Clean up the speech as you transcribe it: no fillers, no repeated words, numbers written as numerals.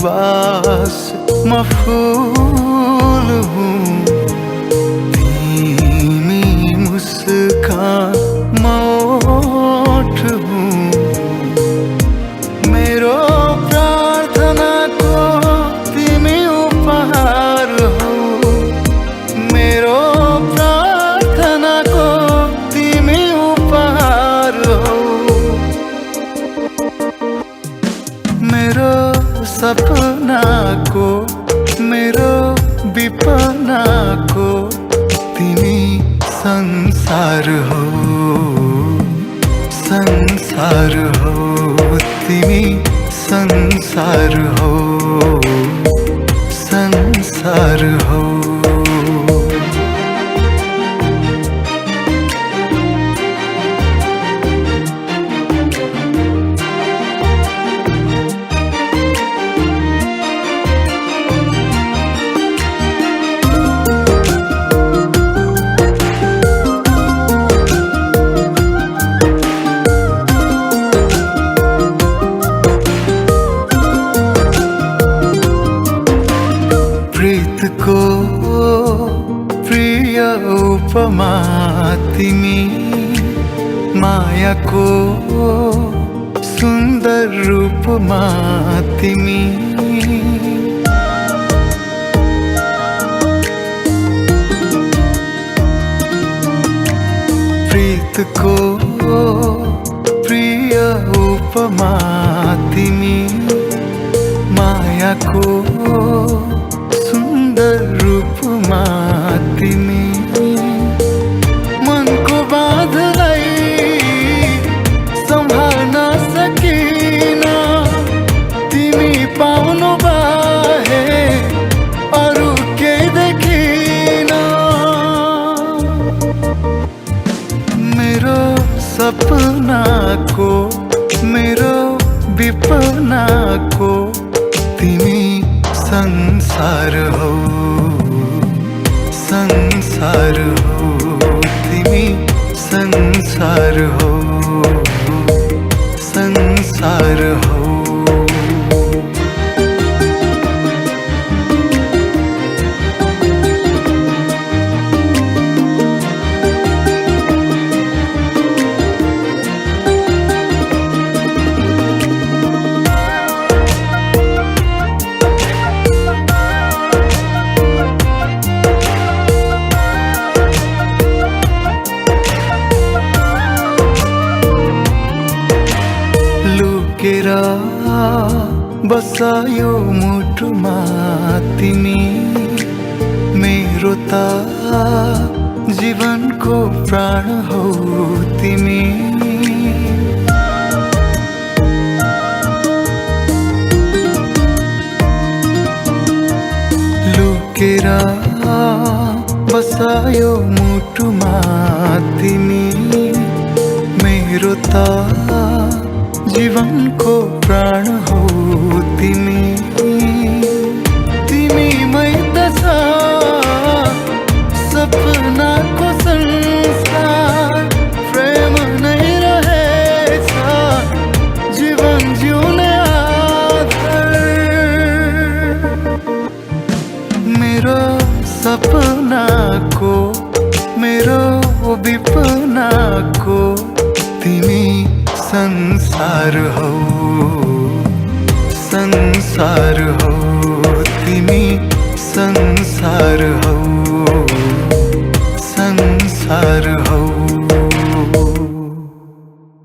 सुवास म फूल हूँ, तिमी मुस्कान म ओठ हूँ। मेरो प्रार्थनाको तिमी उपहार हौ, मेरो प्रार्थनाको तिमी उपहार हौ। मेरो सपनाको मेरो विपनाको तिमी संसार हौ, संसार हौ। तिमी संसार हौ, संसार हौ। प्रीतको प्रिय उपमा तिमी, मायाको सुन्दर रूपमा तिमी। प्रीतको प्रिय उपमा तिमी, मायाको सुन्दर रूपमा तिमी। मनको बाँधलाई सम्हाल्न सकिन, तिमी पाउनु बाहे अरू केही देखिन। मेरो सपनाको मेरो विपनाको तिमी संसार हौ, संसार हौ। तिमी संसार हौ, संसार हौ। लुकेर बसायो मुटुमा तिमी, मेरो त जीवनको प्राण हौ तिमी। लुकेर बसायो मुटुमा तिमी, मेरो त जीवनको प्राण हौ तिमी। तिमीमै त छ सपनाको संसार, प्रेम नै रहेछ जीवन जिउने आधार। मेरो सपनाको मेरो विपनाको तिमी संसार हौ, संसार हौ। तिमी संसार हौ, संसार